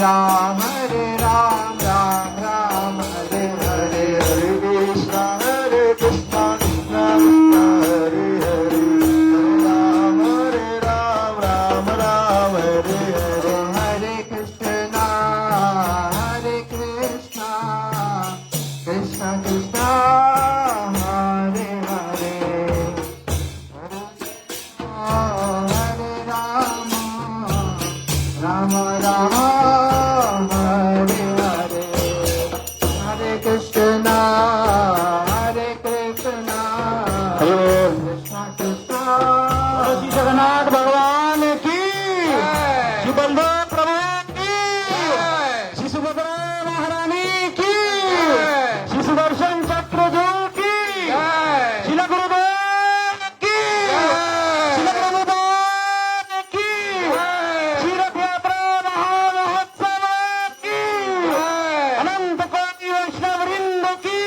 राम राम राम हरे हरे, हरे कृष्णा कृष्णा राम हरे हरे, हरे राम राम राम हरे हरे, हरे कृष्णा कृष्णा कृष्णा हरे हरे, हरे राम राम राम हरे हरे, हरे कृष्णा कृष्णा कृष्णा श्री जगन्नाथ भगवान की, श्री बलदेव प्रभु की, श्री सुभद्रा महारानी की, श्री सुदर्शन चक्रजू की, श्री गुरुदेव की, श्री गुरुदेव की, श्री रथ यात्रा महामहोत्सव की, अनंत कोटि वैष्णव वृंद की,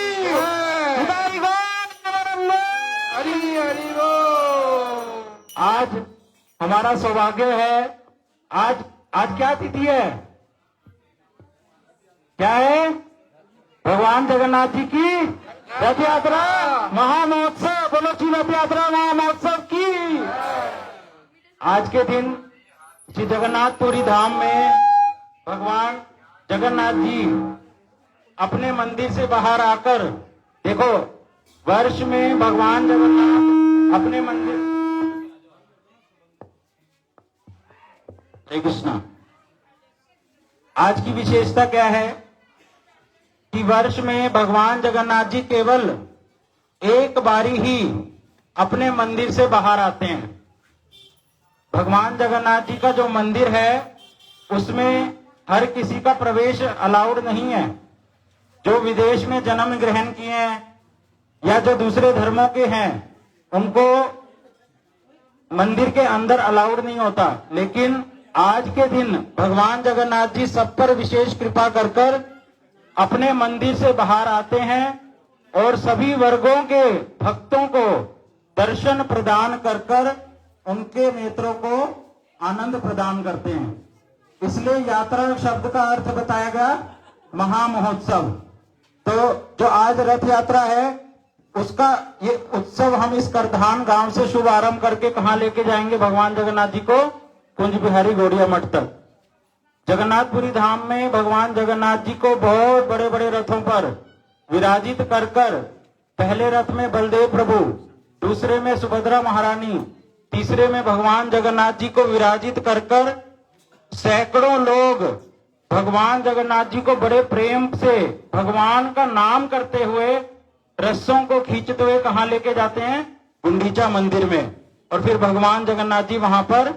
हरि हरि बोल। आज हमारा सौभाग्य है। आज आज क्या तिथि है? क्या है? भगवान जगन्नाथ जी की रथ यात्रा महामहोत्सव। बोलो श्री रथ यात्रा महामहोत्सव की। आज के दिन श्री जगन्नाथपुरी धाम में भगवान जगन्नाथ जी अपने मंदिर से बाहर आकर, देखो, वर्ष में भगवान जगन्नाथ अपने मंदिर, हरे कृष्णा, आज की विशेषता क्या है कि वर्ष में भगवान जगन्नाथ जी केवल एक बारी ही अपने मंदिर से बाहर आते हैं। भगवान जगन्नाथ जी का जो मंदिर है उसमें हर किसी का प्रवेश अलाउड नहीं है। जो विदेश में जन्म ग्रहण किए हैं या जो दूसरे धर्मों के हैं उनको मंदिर के अंदर अलाउड नहीं होता, लेकिन आज के दिन भगवान जगन्नाथ जी सब पर विशेष कृपा कर कर अपने मंदिर से बाहर आते हैं और सभी वर्गों के भक्तों को दर्शन प्रदान कर कर उनके नेत्रों को आनंद प्रदान करते हैं। इसलिए यात्रा शब्द का अर्थ बताया गया महामहोत्सव। तो जो आज रथ यात्रा है उसका ये उत्सव हम इस करधान गांव से शुभ आरंभ करके कहाँ लेके जाएंगे भगवान जगन्नाथ जी को? कुंज बिहारी गौड़िया मठ तक। जगन्नाथपुरी धाम में भगवान जगन्नाथ जी को बहुत बड़े बड़े रथों पर विराजित कर कर, पहले रथ में बलदेव प्रभु, दूसरे में सुभद्रा महारानी, तीसरे में भगवान जगन्नाथ जी को विराजित कर कर सैकड़ों लोग भगवान जगन्नाथ जी को बड़े प्रेम से भगवान का नाम करते हुए रस्सों को खींचते हुए कहाँ लेके जाते हैं? गुंडीचा मंदिर में। और फिर भगवान जगन्नाथ जी वहां पर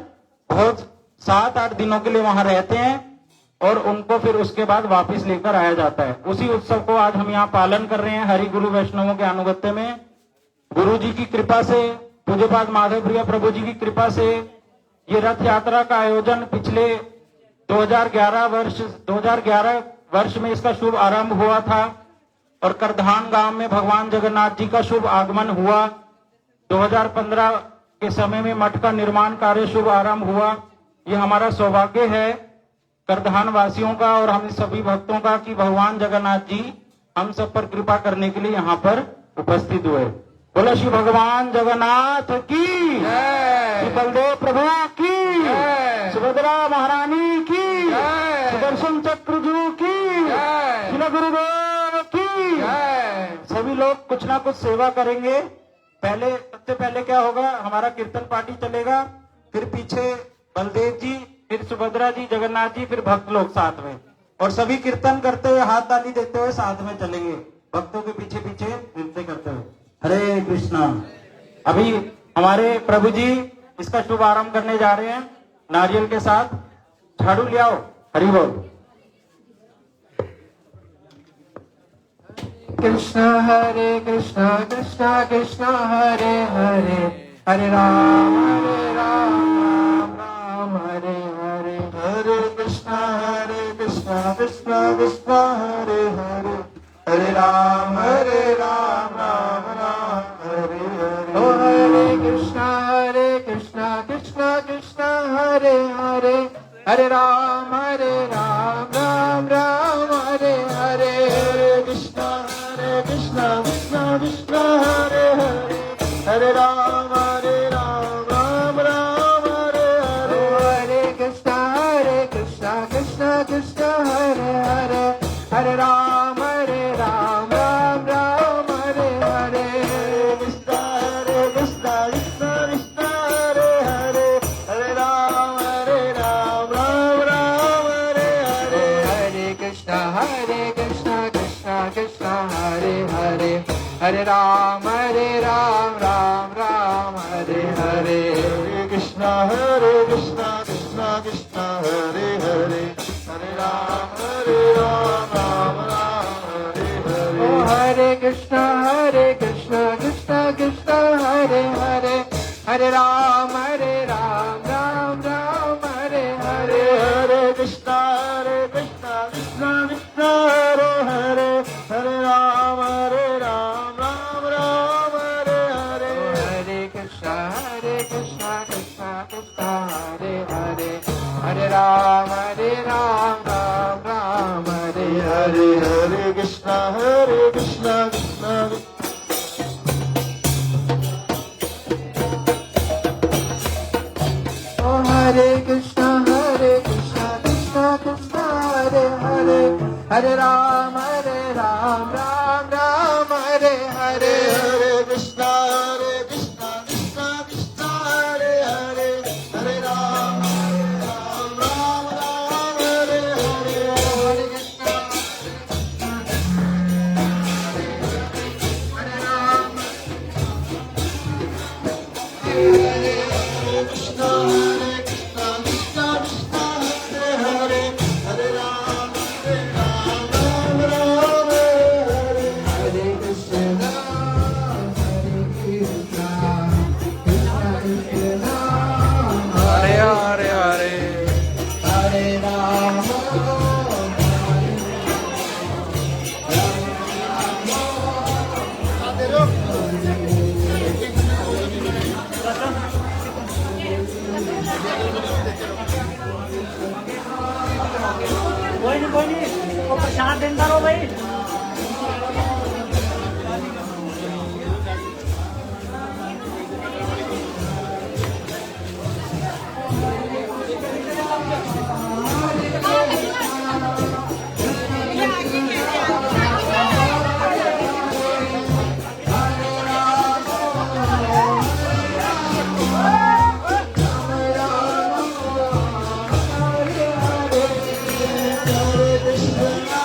बहुत 7-8 दिनों के लिए वहां रहते हैं और उनको फिर उसके बाद वापस लेकर आया जाता है। उसी उत्सव को आज हम यहाँ पालन कर रहे हैं हरि गुरु वैष्णवों के अनुगत्य में। गुरु जी की कृपा से, पूज्यपाद माधव प्रिय प्रभु जी की कृपा से ये रथ यात्रा का आयोजन पिछले 2011 वर्ष में इसका शुभ आरंभ हुआ था और करधान गांव में भगवान जगन्नाथ जी का शुभ आगमन हुआ। 2015 के समय में मठ का निर्माण कार्य शुभ आरंभ हुआ। ये हमारा सौभाग्य है करधान वासियों का और हम सभी भक्तों का कि भगवान जगन्नाथ जी हम सब पर कृपा करने के लिए यहाँ पर उपस्थित हुए। बोलो श्री भगवान जगन्नाथ की, श्री बलदेव प्रभु की, सुभद्रा महारानी की, सुदर्शन चक्रजू की, श्री गुरुदेव की। सभी लोग कुछ ना कुछ सेवा करेंगे। सबसे पहले क्या होगा, हमारा कीर्तन पार्टी चलेगा, फिर पीछे बलदेव जी, फिर सुभद्रा जी, जगन्नाथ जी, फिर भक्त लोग साथ में, और सभी कीर्तन करते हुए हाथ ताली देते हुए साथ में चलेंगे भक्तों के पीछे पीछे नृत्य करते हुए। हरे कृष्णा। अभी हमारे प्रभु जी इसका शुभ आरंभ करने जा रहे हैं नारियल के साथ। झाड़ू ले आओ। हरि बोल। कृष्ण कृष्ण कृष्ण हरे हरे, हरे राम राम राम हरे हरे, हरे कृष्ण कृष्ण कृष्ण हरे हरे, हरे राम राम राम हरे हरे। ओ हरे कृष्ण कृष्ण कृष्ण हरे हरे, हरे Ram Hare Ram, Ram Ram, Hare Hare. Hare Krishna, Krishna Krishna, Hare Hare. Hare Ram, Ram Ram, Hare Hare. Oh, Hare Krishna, Krishna Krishna, Hare Hare. Hare Ram, Ram Ram, Hare Hare. Hare Krishna, Krishna Krishna, Hare Hare. Hare Ram, Ram Ram, Hare Hare. Hare Krishna, Krishna Krishna, Hare Hare. Hare Ram, Ram Ram, Hare Hare. Hare Krishna, Krishna Krishna. Oh, Hare Krishna, Krishna Krishna, Hare Hare. Hare Ram, Ram Ram, Hare Hare. Hare Krishna, Krishna Krishna, Hare Hare. Hare Ram, Ram Ram, Hare Hare. Hare Krishna, Hare Ram, Krishna, Krishna Krishna, Hare Hare. Hare Ram, Ram Ram, Hare Hare. Hare Krishna, Hare Krishna, Krishna Krishna, Hare Hare, Hare Rama, कोई नहीं वो प्रसाद देता रहो भाई Hare Krishna,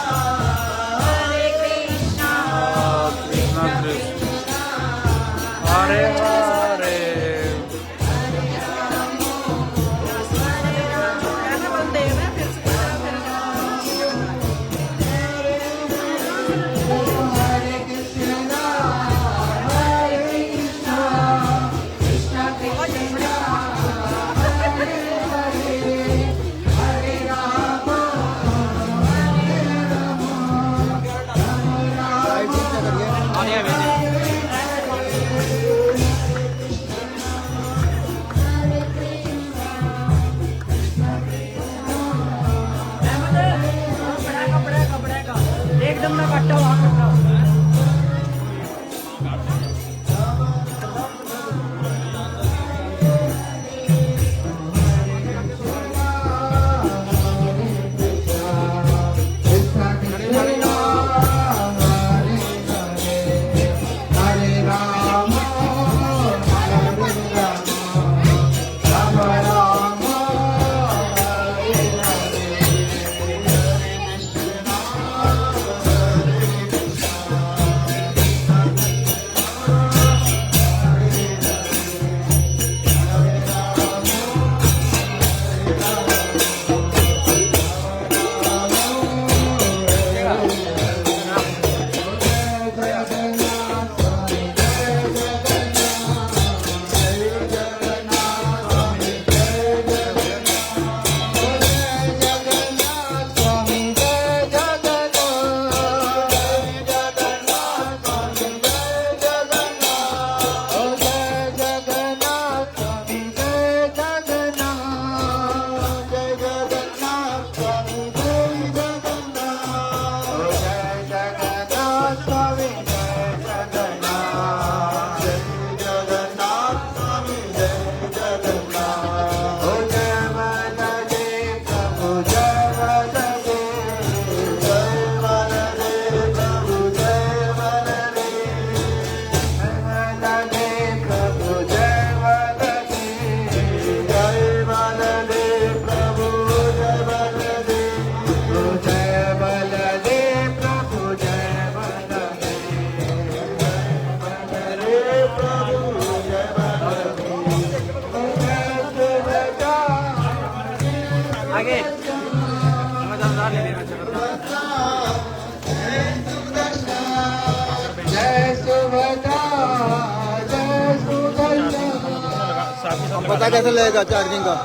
पता कैसे लगेगा charging का?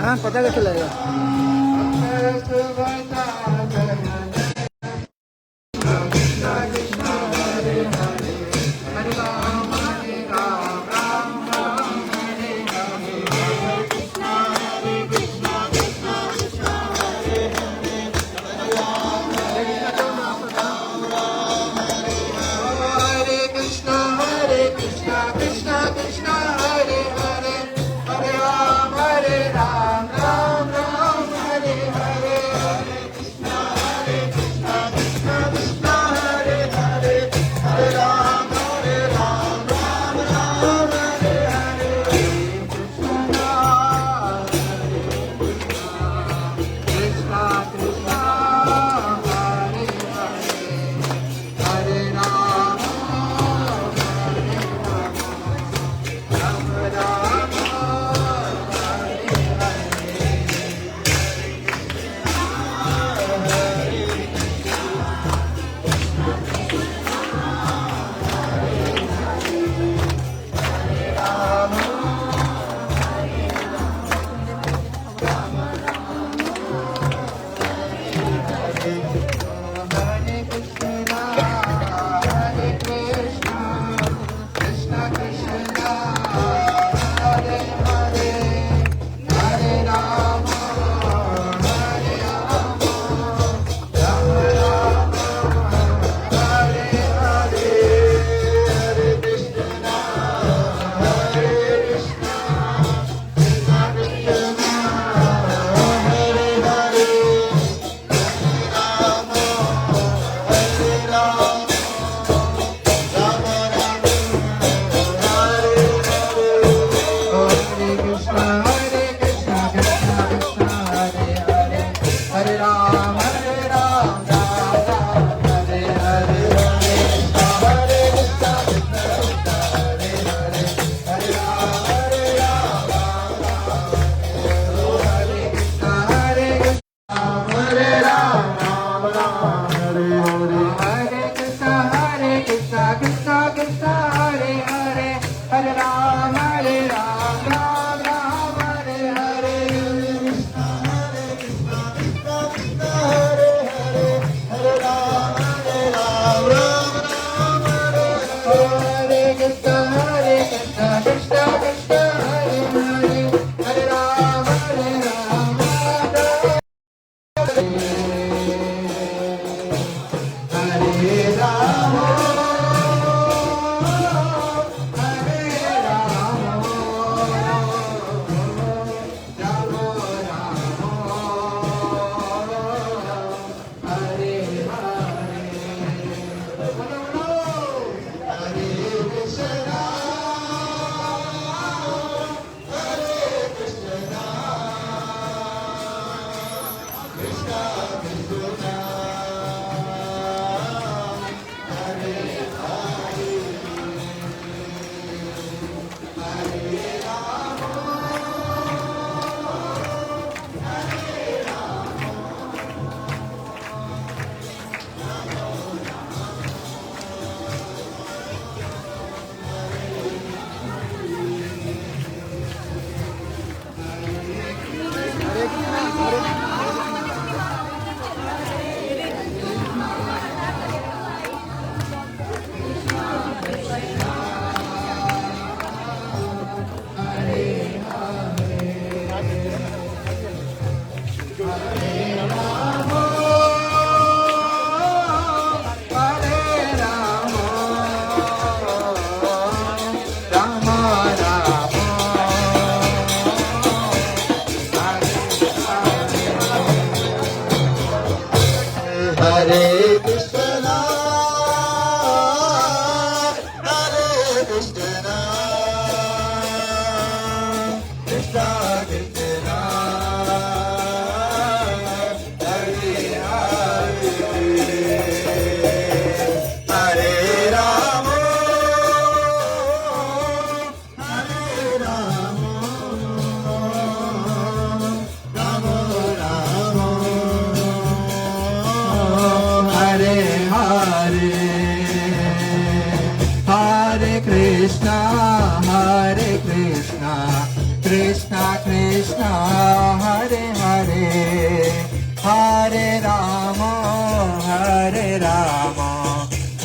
हाँ पता कैसे लगेगा? Hare Krishna, Krishna Krishna, Hare Hare, Hare Ram, Ram Ram, Hare Hare.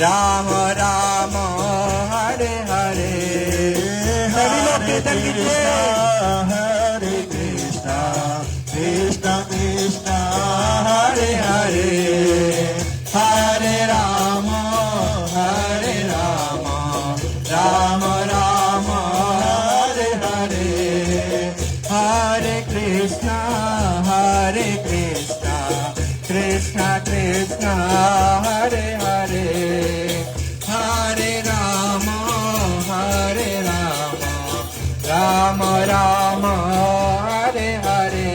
Ram Ram Hare Hare सभी लोग कीर्तन कीजिए। हरे कृष्णा कृष्णा कृष्णा हरे हरे हरे राम राम राम हरे हरे हरे कृष्णा कृष्णा कृष्णा हरे हरे हरे राम राम राम हरे हरे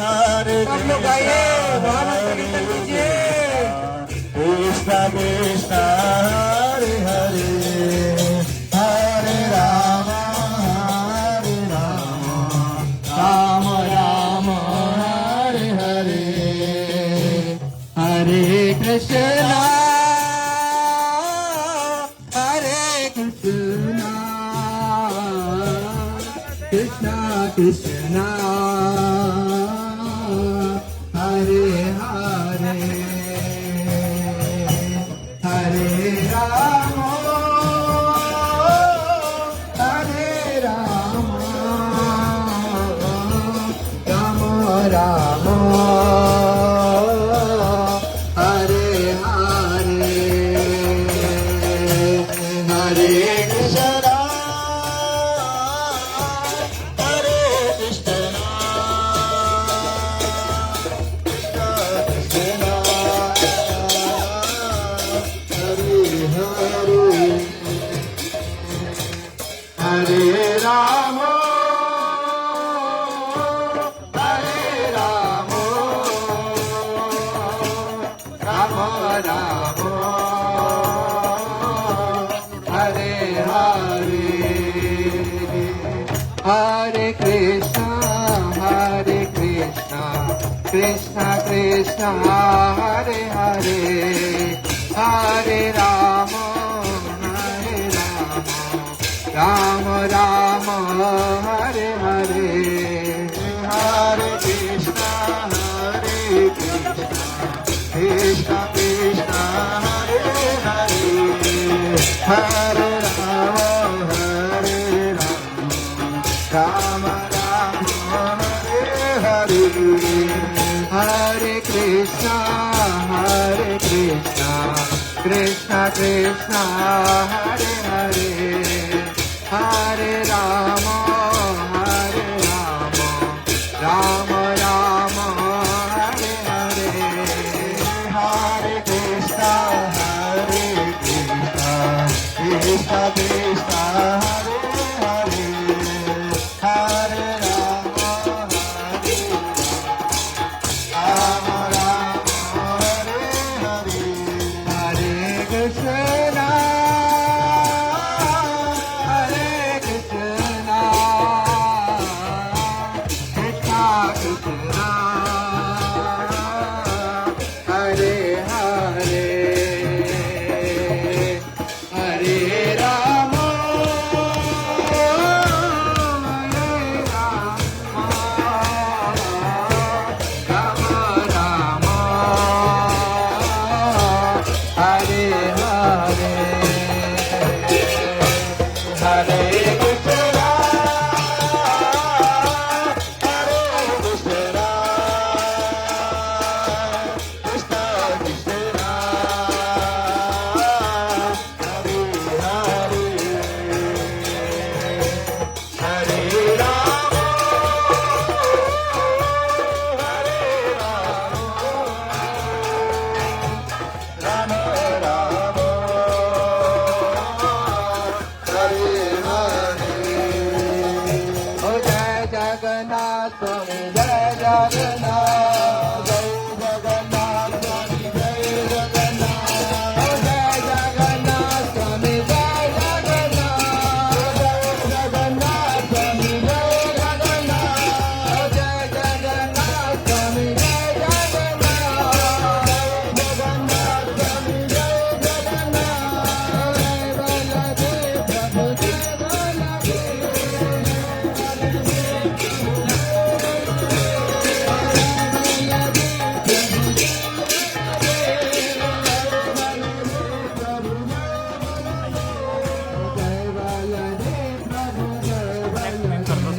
हरे सब लोग गाइए, भगवान का कीर्तन कीजिए। कृष्णा कृष्णा हरे हरे हरे राम राम राम हरे हरे हरे कृष्णा कृष्णा कृष्णा हरे हरे हरे राम राम राम हरे हरे हरे कृष्णा हरे कृष्णा कृष्णा हरे हरे हरे राम राम राम हरे हरे हरे कृष्णा कृष्णा कृष्णा हरे हरे हरे राम राम राम हरे हरे हरे कृष्णा कृष्णा कृष्णा हरे हरे हरे राम राम राम हरे हरे हरे कृष्णा कृष्णा कृष्णा हरे हरे हरे राम राम राम हरे हरे हरे कृष्णा कृष्णा कृष्णा हरे हरे हरे राम राम हरे हरे हरे कृष्णा कृष्णा हरे हरे हरे राम राम राम हरे हरे हरे कृष्णा जगन्नाथ स्वामी जय जगन्नाथ जय जगन्नाथ स्वामी जय जगन्नाथ जय जगन्नाथ स्वामी जय जगन्नाथ जय जगन्नाथ स्वामी जय जगन्नाथ जय जगन्नाथ स्वामी जय जगन्नाथ जय जगन्नाथ स्वामी जय जगन्नाथ जय बलदेव प्रभु जय बलदेव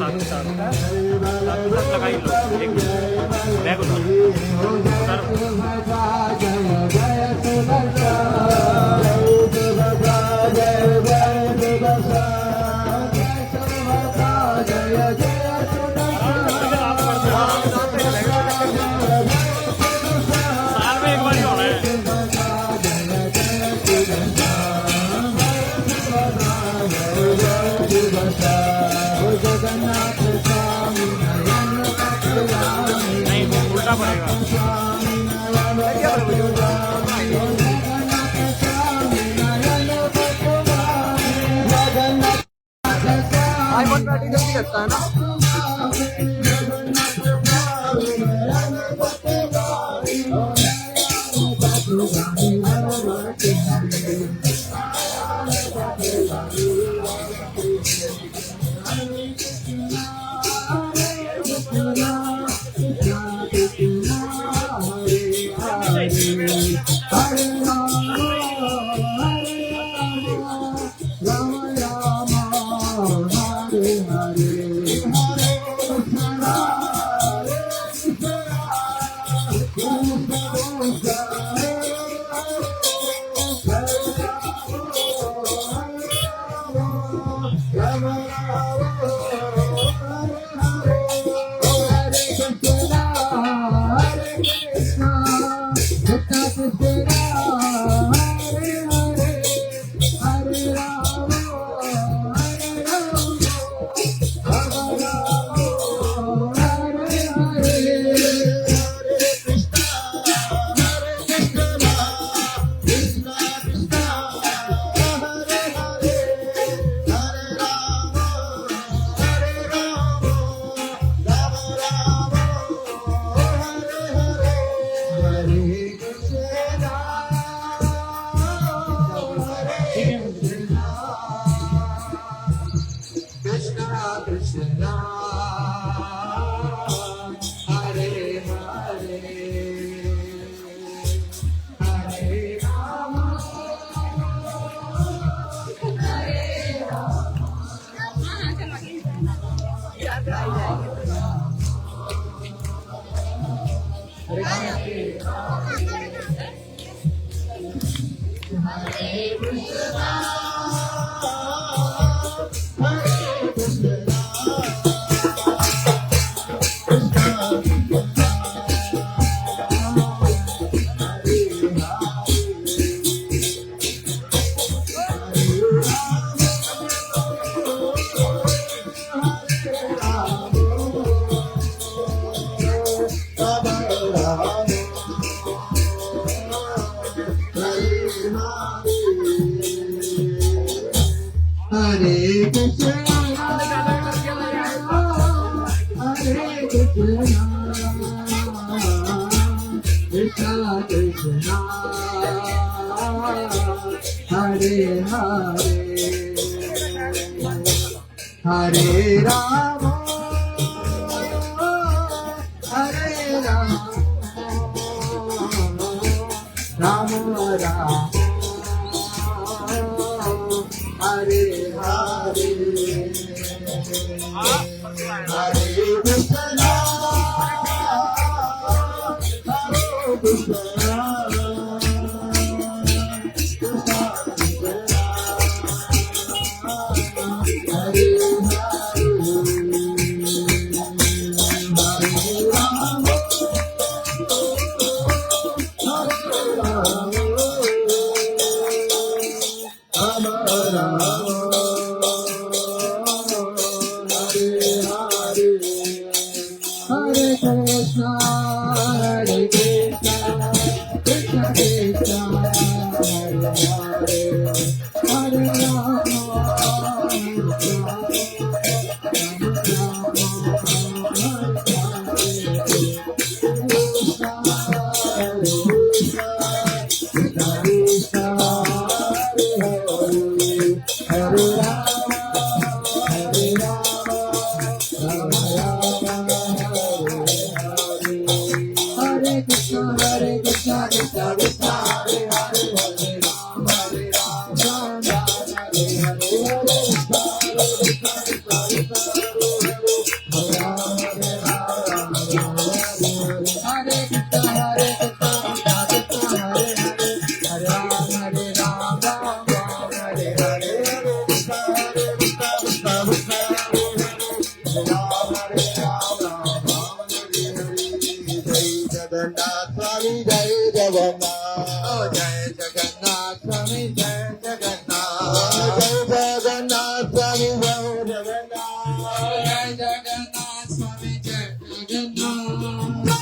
साथ लगाई लो एक बैग उतारो साल में एक बार ही होना है नहीं वो उल्टा पड़ेगा आईफोन बैटरी जल्दी लगता है ना। Hare Rama, Hare Rama, Rama Rama, Hare Hare, Hare Krishna, Hare Krishna. Jagannath स्वामी जय जगन्नाथ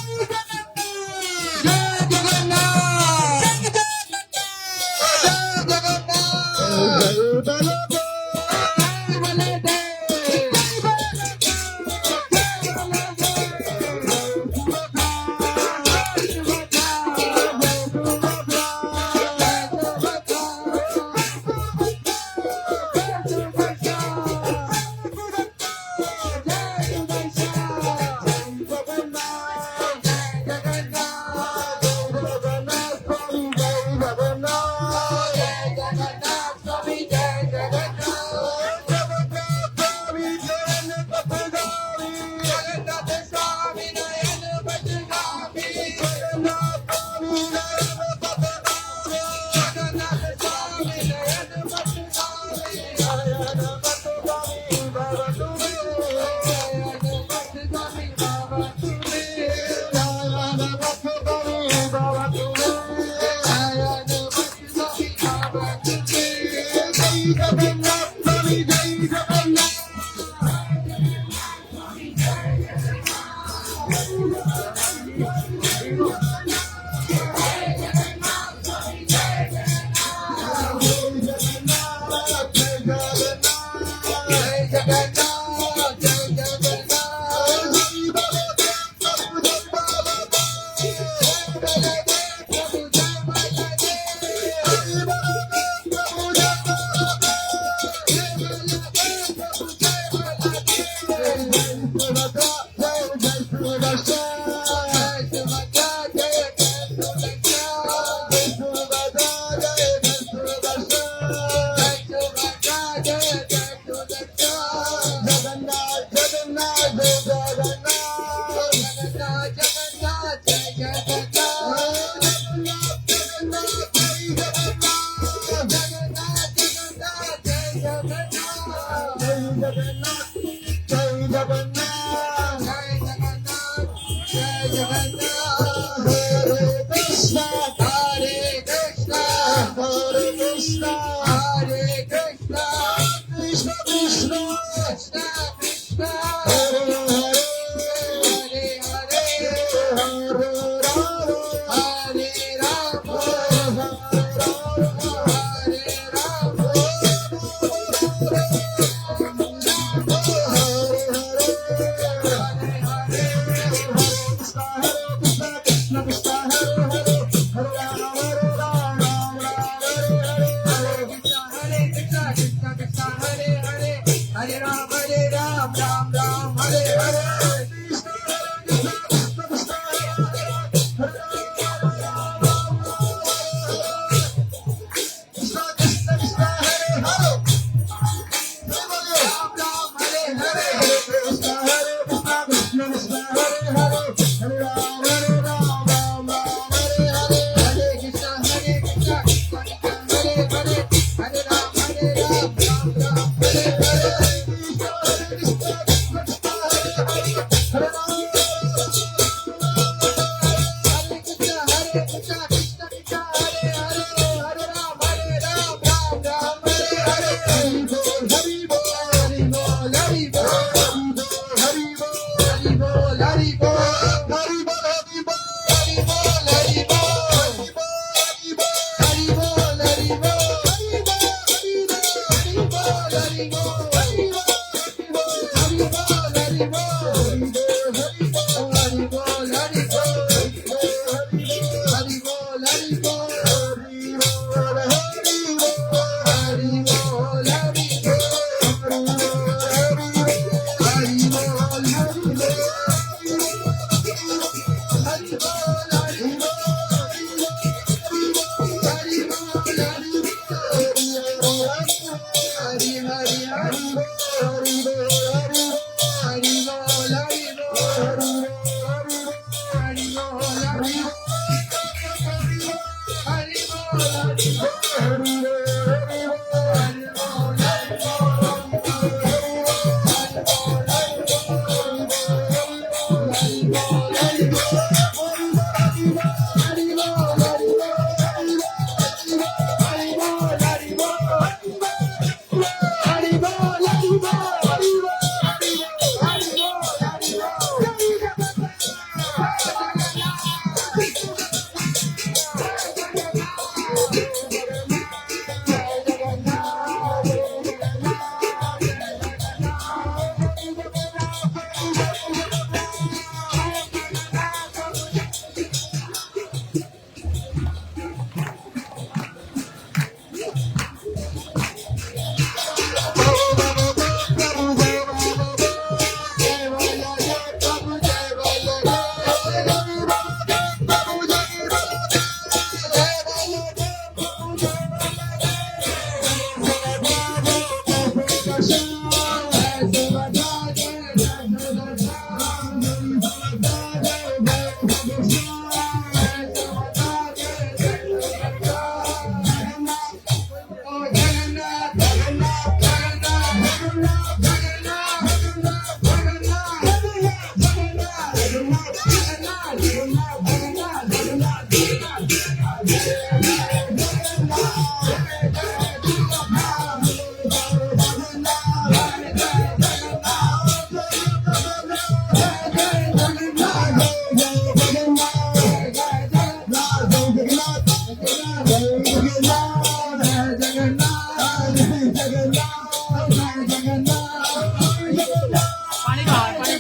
पाणी खा पाणी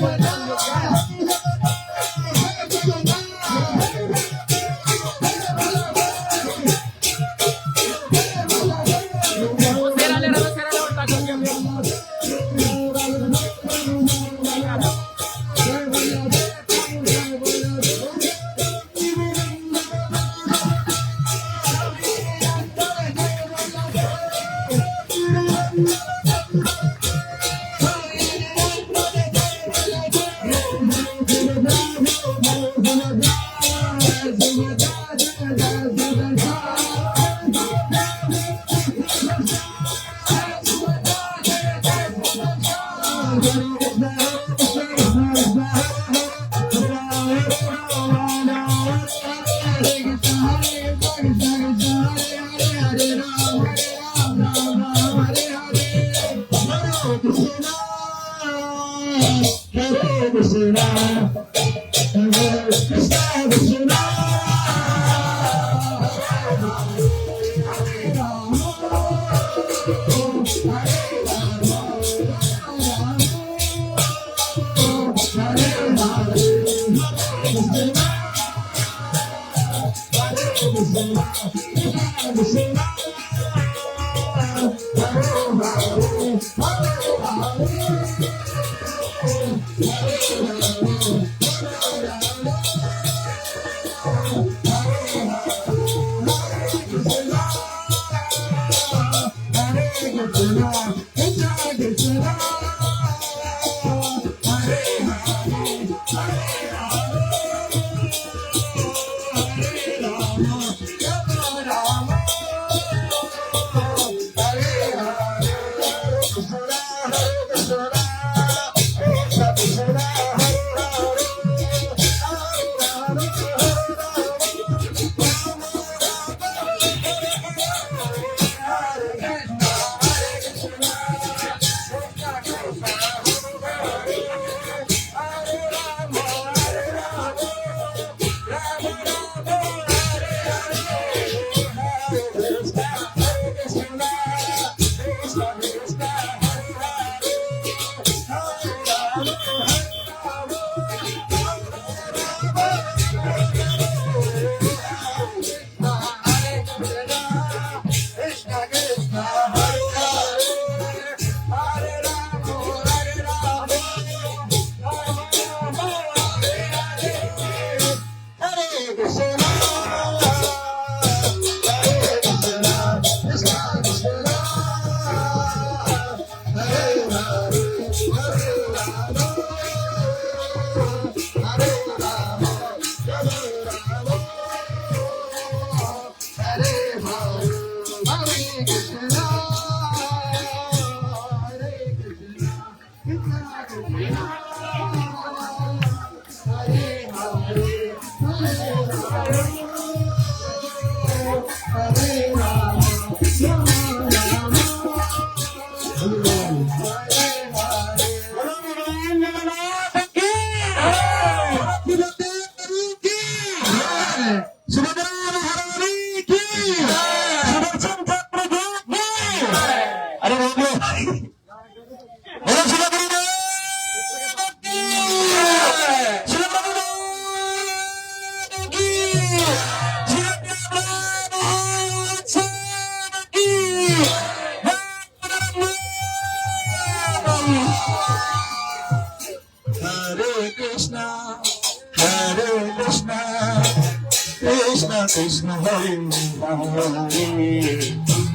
Krishna Hare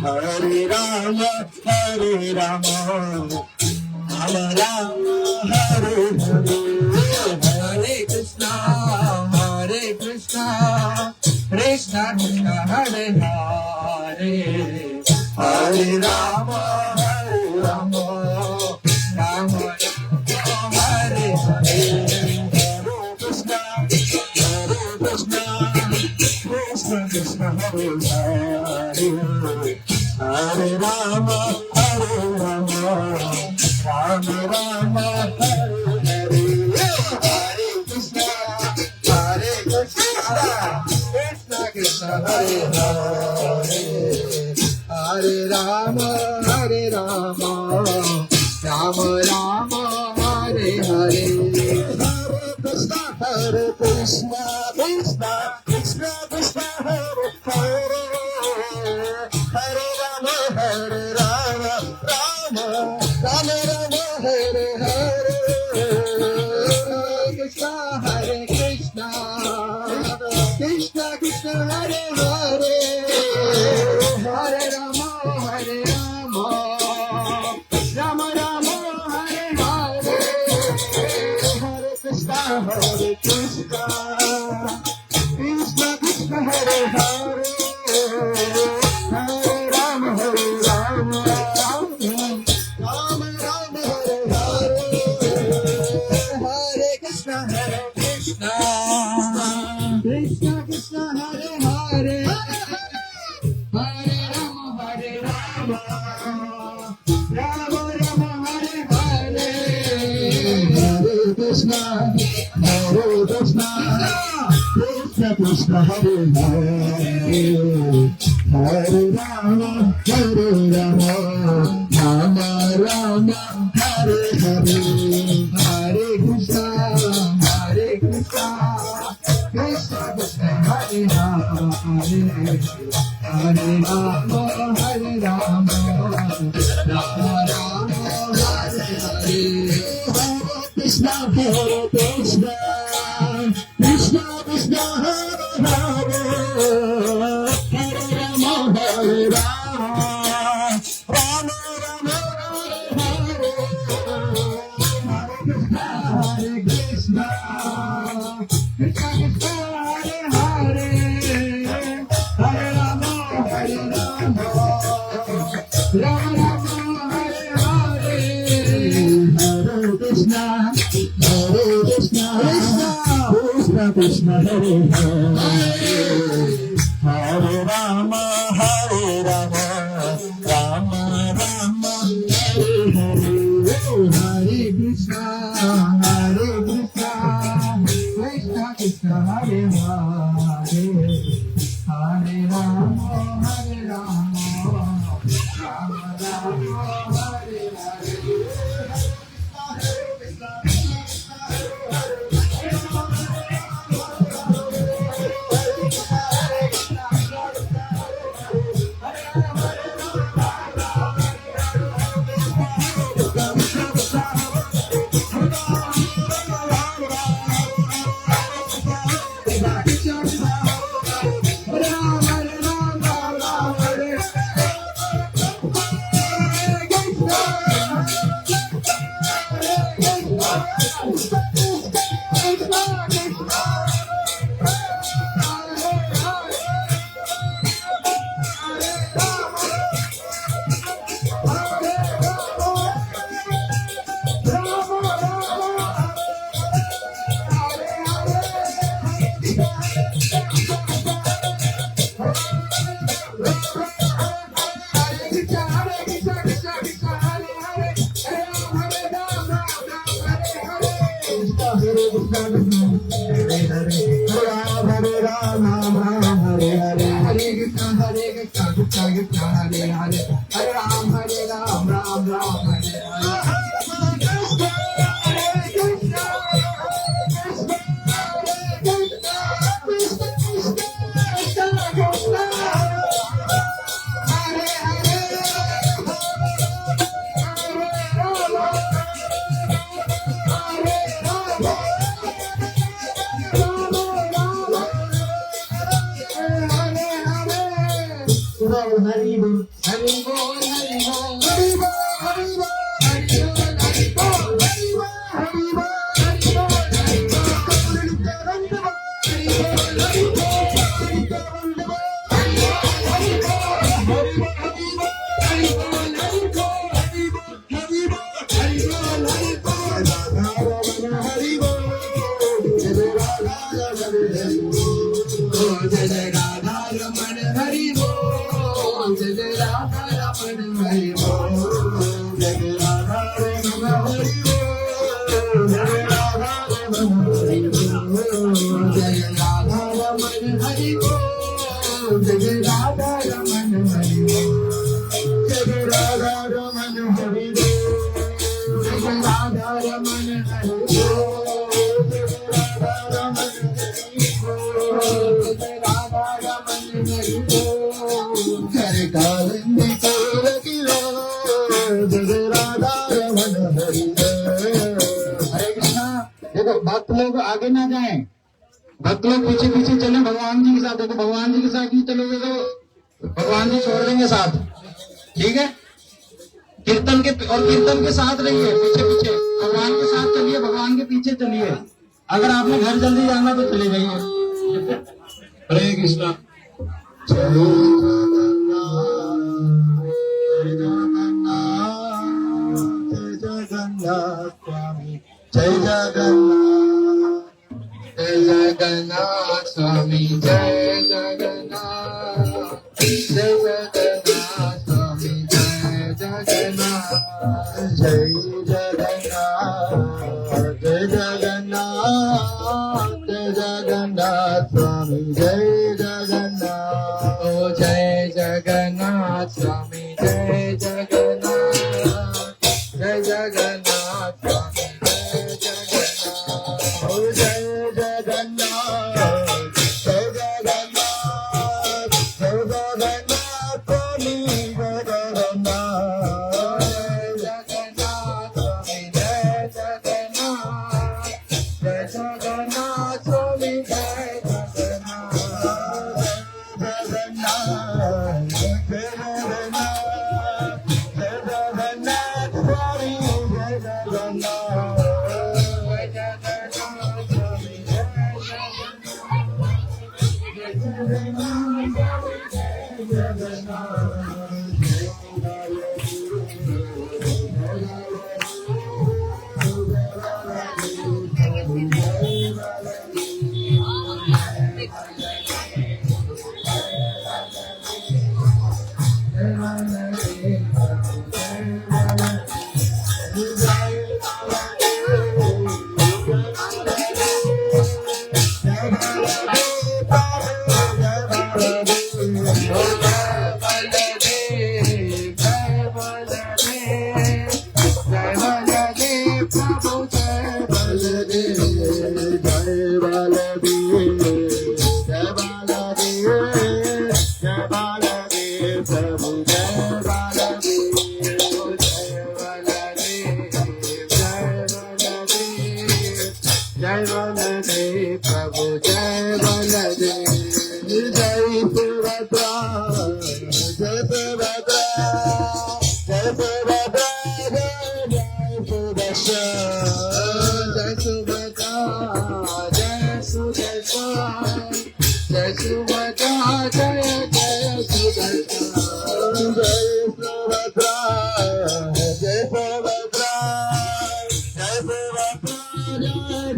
Hare Rama Hare Rama Rama Rama Hare Hare Hare Krishna Krishna Krishna Hare Hare Hare Rama Hare Rama Rama Rama Hare Hare Krishna Hare Hare Hare Rama Hare Rama Rama Rama Hare Hare Hare Krishna Krishna Krishna Hare Hare Hare Rama Rama Rama Hare Krishna, Krishna Krishna Krishna, Hare Hare, Hare Rama, Hare Rama, Rama Rama, Hare Hare, Krishna Hare Krishna, Krishna Krishna, Hare Hare, Hare Rama, Hare Rama, Rama Rama, Hare Hare, Hare Krishna, Hare Krishna, Krishna Krishna, Hare Hare, Hare Rama, Hare Rama, Rama Rama, Hare Hare, Hare Krishna, Hare Krishna, Krishna Krishna, Hare Hare, Hare Rama, Hare Rama, Rama Rama, Hare Hare, Hare Krishna, Hare Krishna, Krishna Krishna, Hare Hare, Hare Rama, Hare Rama, Rama Rama, Hare Hare, Hare Krishna, Hare Krishna, Krishna Krishna, Hare Rama, Hare Rama, Hare Rama, Rama Rama, Hare Hare, Hare Krishna, Hare Krishna, Krishna Krishna, Hare Hare, Hare Rama, Hare Rama, Rama Rama, Hare Hare, Hare Krishna, Krishna Krishna, Hare Hare, Hare Rama, Hare Rama, Rama Rama, Hare Hare, Hare Krishna, Hare Krishna, Krishna Krishna, Hare Hare, Hare Rama, Hare Rama, Rama Rama, Hare Hare, Hare Krishna, Hare Krishna, Krishna Krishna, Hare Hare, Hare Rama, Hare Rama, Rama Rama, Hare Hare. Rama हरे कालिंदी चोर की जय राधा रमन हरि हरे कृष्णा। देखो भक्त लोग आगे ना जाएं, भक्त लोग पीछे पीछे चले भगवान जी के साथ। देखो भगवान जी के साथ नहीं चलोगे तो भगवान जी छोड़ देंगे साथ, ठीक है। कीर्तन के साथ रहिए, पीछे पीछे भगवान के साथ चलिए, भगवान के पीछे चलिए। अगर आपने घर जल्दी जाना तो चले जाइए। हरे कृष्णा। जय जगन्नाथ स्वामी जय जगन्नाथ, जय जगन्नाथ स्वामी जय जगन्नाथ, जय जगन्नाथ स्वामी जय जगन्नाथ, जय जगन्नाथ, जय जगन्नाथ, जय जगन्नाथ स्वामी जय जगन्नाथ। ओ जय जगन्नाथ स्वामी जय जगन्नाथ, जय जगन्नाथ स्वामी जय जगन्नाथ। ओ जय जगन्नाथ, जय जगन्नाथ, जय जगन्नाथ स्वामी जय जगन्नाथ, जय जगन्नाथ स्वामी जय जगन्नाथ, जय जगन्नाथ स्वामी जय जगन्नाथ, जगन्नाथ, जय जगन्नाथ, जय जगन्नाथ स्वामी जय जगन्नाथ, जय जगन्नाथ स्वामी जय जय बलदेव प्रभु जय बलदेव, जय सुभद्रा, जय सुभद्रा, जय सुभद्रा, जय सुदर्शन, जय सुभद्रा, जय सुदर्शन, जय सुभद्रा, जय जय सुदर्शन, जय सुभद्रा, जय सुभद्रा, जय सुभद्रा, जय जय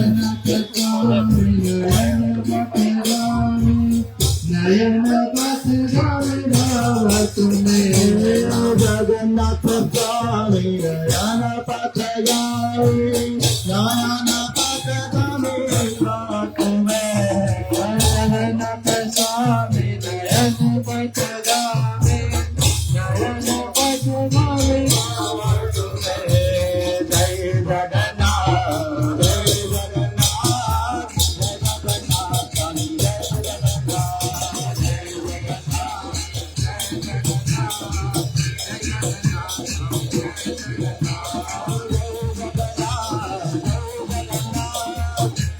जगन्नाथ स्वामी नयन पथगामी, नयन पथगामी बात में, जगन्नाथ स्वामी नयन पथगामी, नयन पथगामी बात में, जय जगन्नाथ, जय जगन्नाथ, जय जगन्नाथ स्वामी जय जगन्नाथ,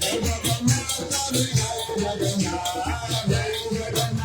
जय जगन्नाथ, जय जगन्नाथ, जय जगन्नाथ।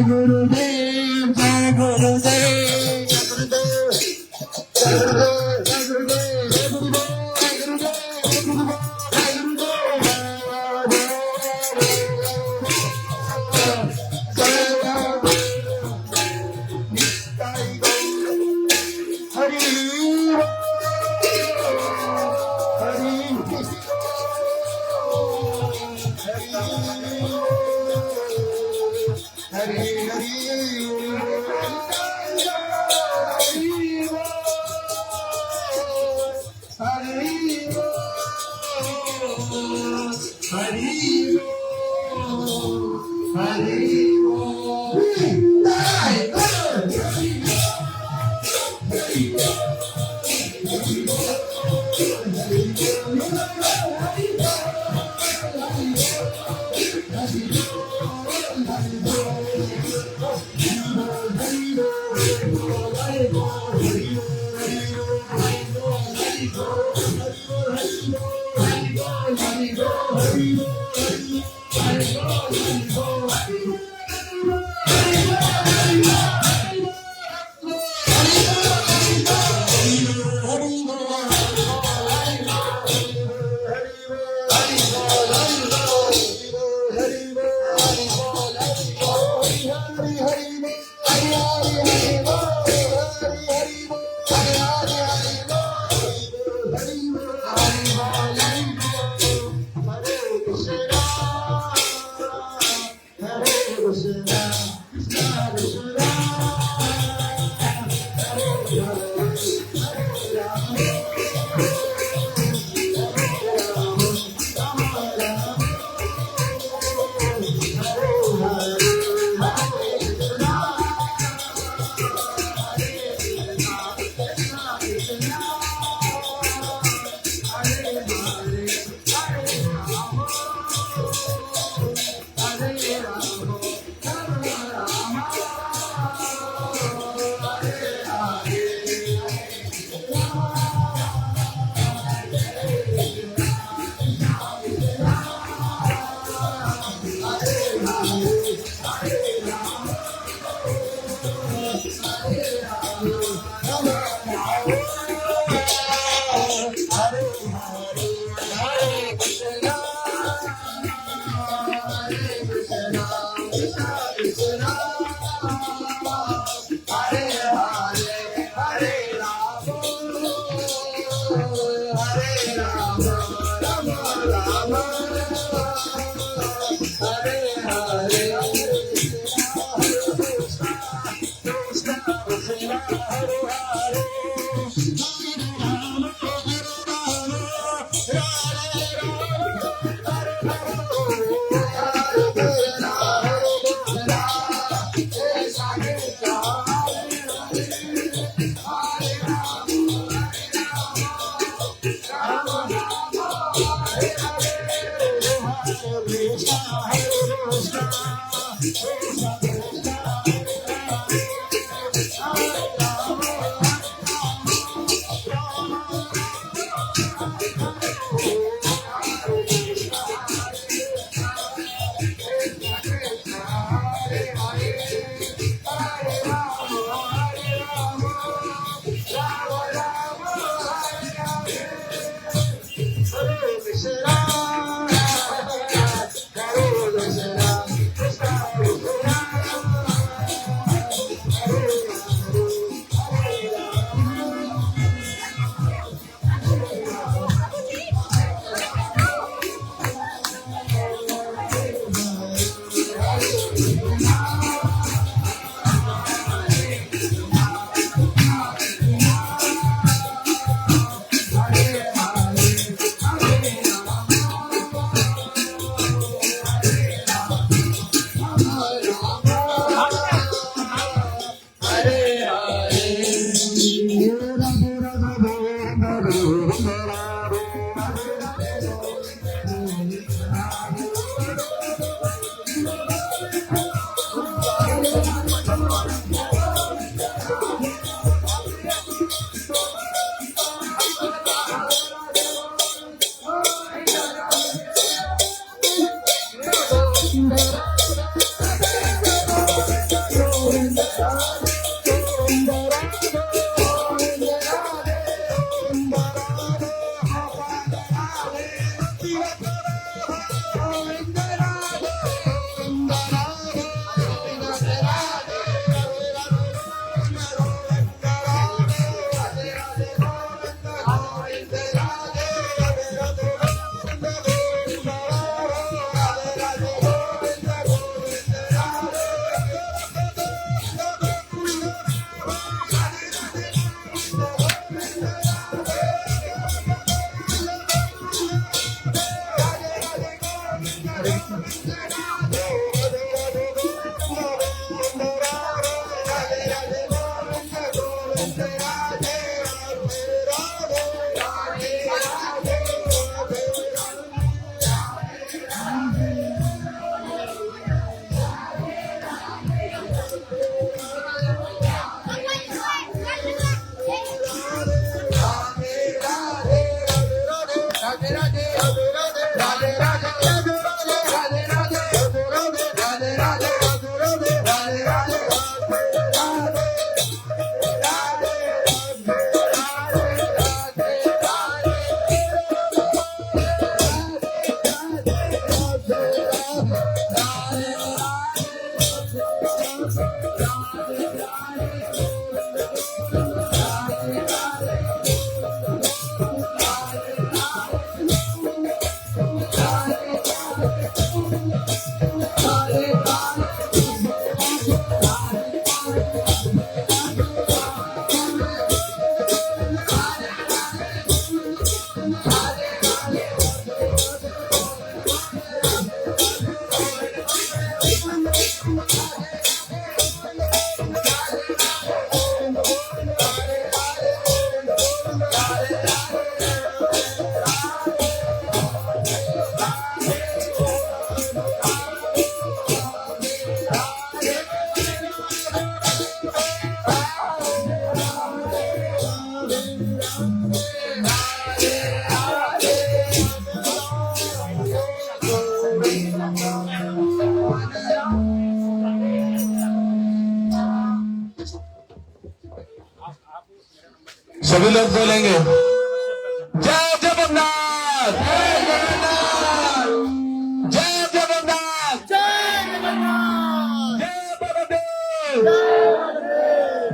गुरुदेव जय गुरुदेव जय गुरुदेव जय गुरुदेव जय गुरुदेव जय गुरुदेव जय गुरुदेव सभी लोग बोलेंगे जय जगन्नाथ, जय जगन्नाथ, जय जगन्नाथ, जय बलदेव,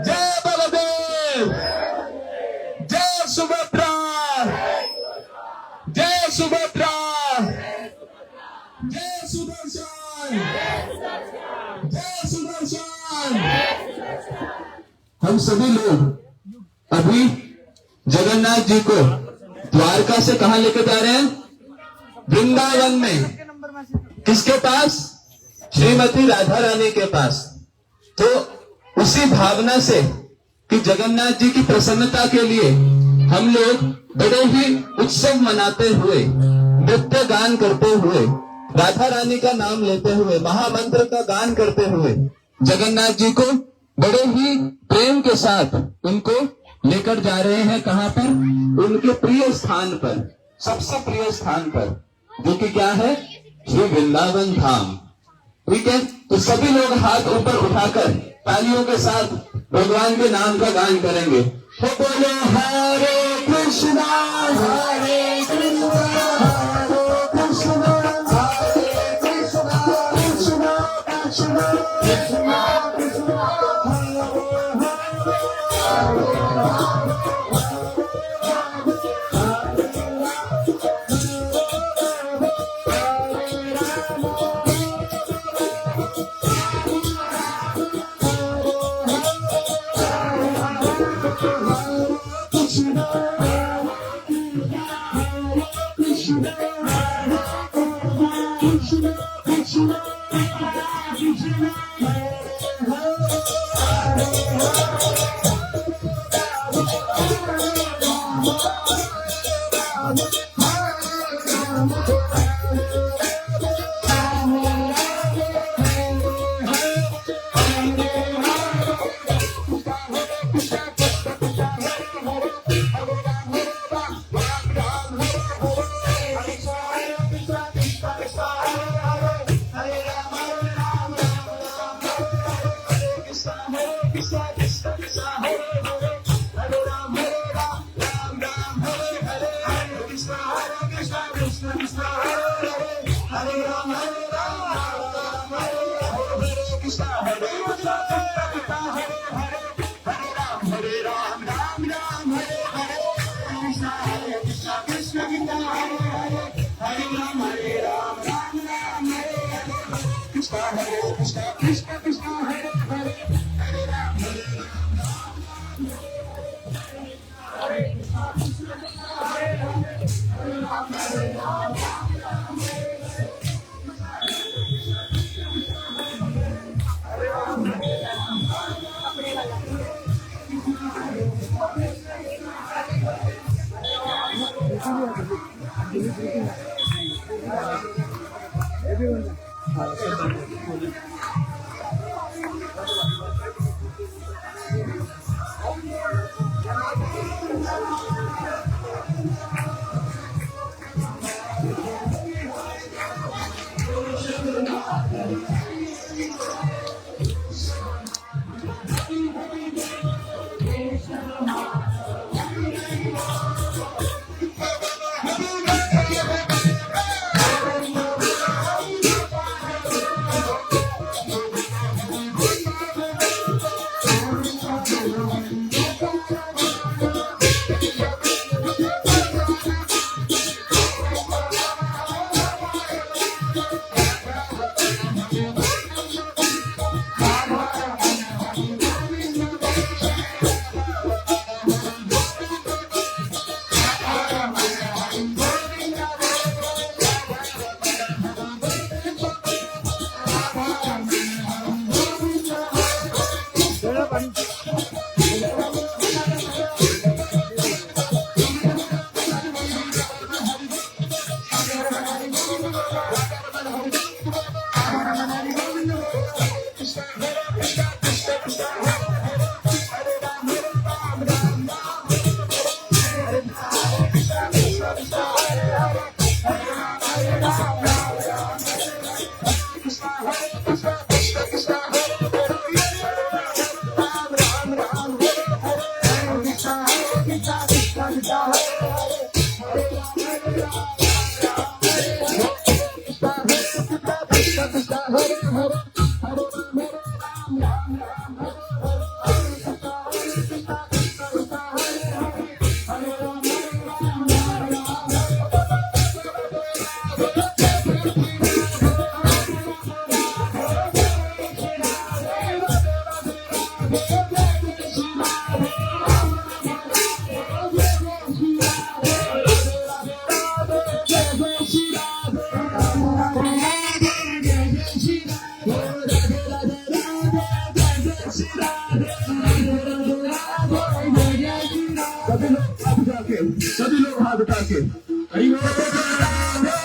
जय बलदेव, जय सुभद्रा, जय सुभद्रा, जय सुदर्शन, जय सुदर्शन। हम सभी लोग अभी जगन्नाथ जी को द्वारका से कहां लेके जा रहे हैं? वृंदावन में। किसके पास? श्रीमती राधा रानी के पास। तो उसी भावना से कि जगन्नाथ जी की प्रसन्नता के लिए हम लोग बड़े ही उत्सव मनाते हुए, नृत्य गान करते हुए, राधा रानी का नाम लेते हुए, महामंत्र का गान करते हुए जगन्नाथ जी को बड़े ही प्रेम के साथ उनको लेकर जा रहे हैं। कहां पर? उनके प्रिय स्थान पर, सबसे प्रिय स्थान पर, जो कि क्या है? श्री वृंदावन धाम। ठीक है, तो सभी लोग हाथ ऊपर उठाकर तालियों के साथ भगवान के नाम का गान करेंगे। तो बोलो हरे कृष्णा, हरे कृष्णा, हरे कृष्णा, हरे कृष्णा, कृष्णा कृष्णा, कृष्णा कृष्णा, सभी लोग हाथ उठा के हरि बोल।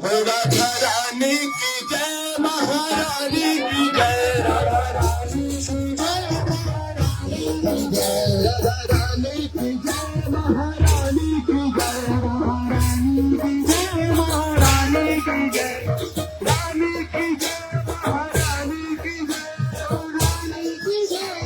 रानी की जय महारानी की जय रानी की जय महारानी की जय महारानी की जय रानी की जय महारानी की जय रानी की जय महारानी की जय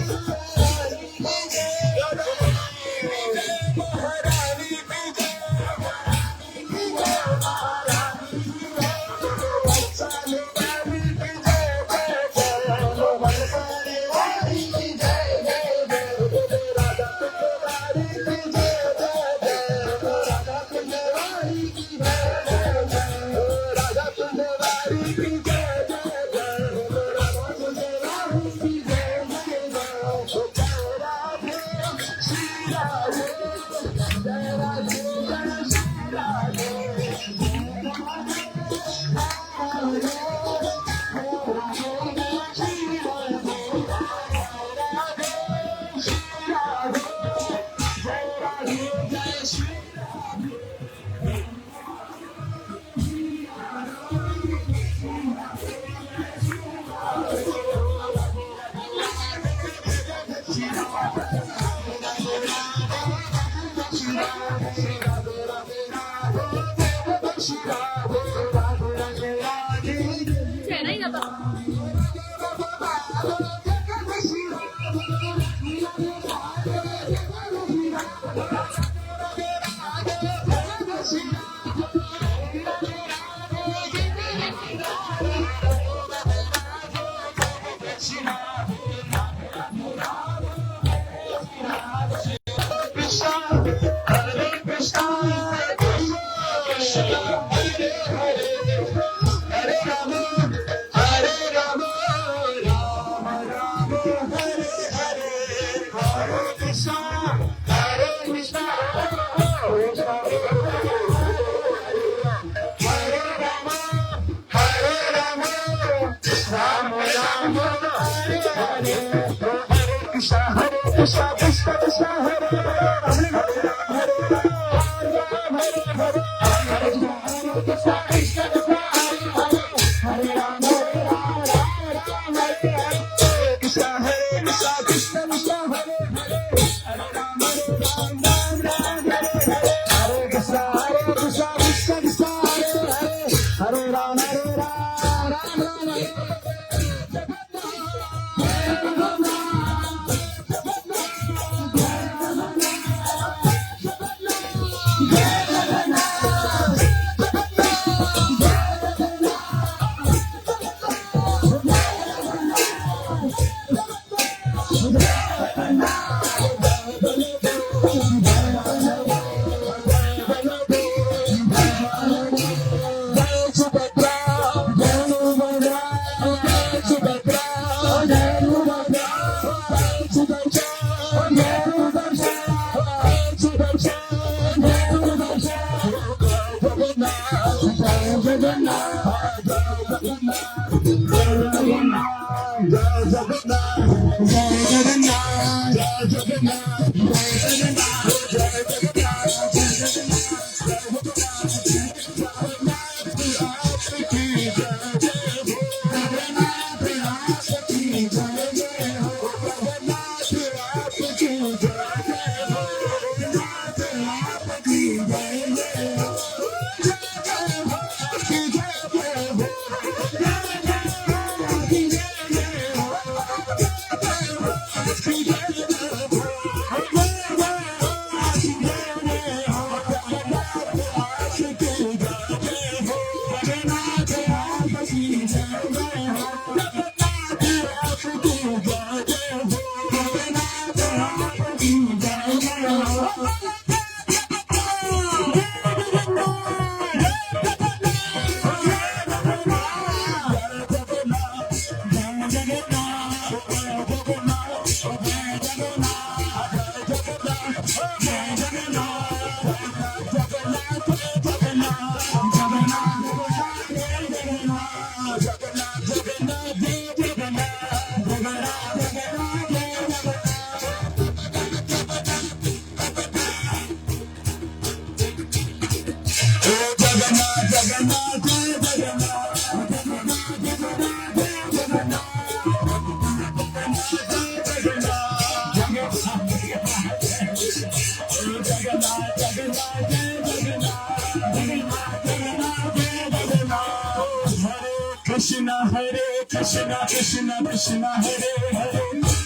Krishna Hare Krishna Krishna Krishna Hare Hare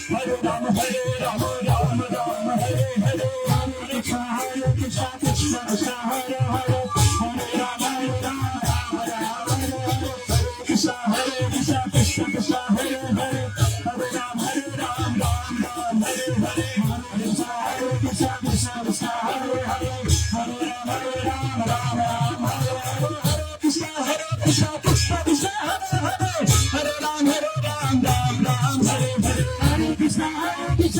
Hare Rama Rama Rama Hare Hare Hare Krishna Krishna Krishna Hare Hare Hare Rama Rama Rama Hare Krishna Krishna Krishna Hare Hare Hare Rama Rama Rama Hare Hare Krishna Krishna Krishna Hare Hare Hare Rama Rama Rama Hare Krishna Krishna Krishna Hare Ram Ram Ram Hare Hare Hare Krishna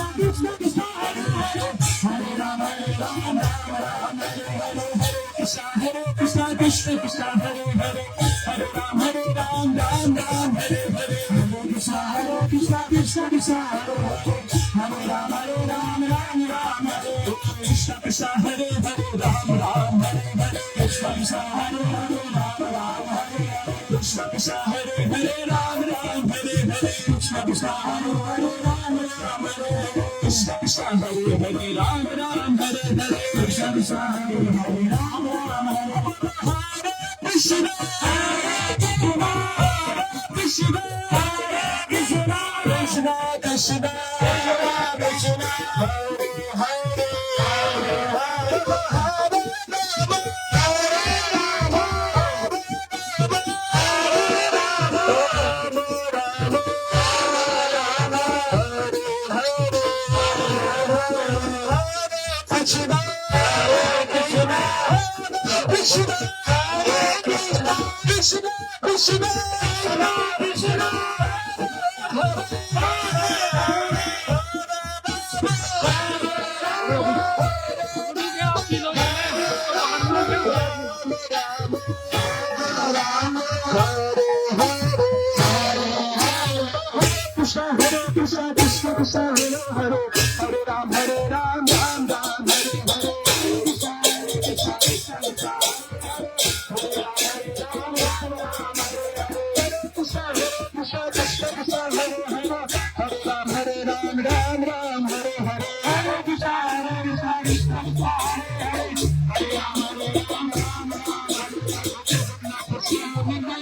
Krishna Krishna Hare Hare Hare Ram Ram Ram Hare Hare Krishna Krishna Krishna Hare Hare Hare Ram Ram Hare Hare Krishna Krishna Krishna Hare Hare Hare Ram Ram Hare Krishna Krishna Hare Hare Ram Ram Hare Hare Krishna Krishna Hare Hare Ram Ram Hare Krishna Krishna Hare Hare Ram Ram Hare Hare Krishna Krishna Hare Hare Ram Ram Hare Krishna Krishna Hare Hare Ram Ram Hare Hare Krishna Krishna Hare Hare Ram Ram Hare Krishna Krishna Krishna Krishna Krishna Krishna क्या आप लोग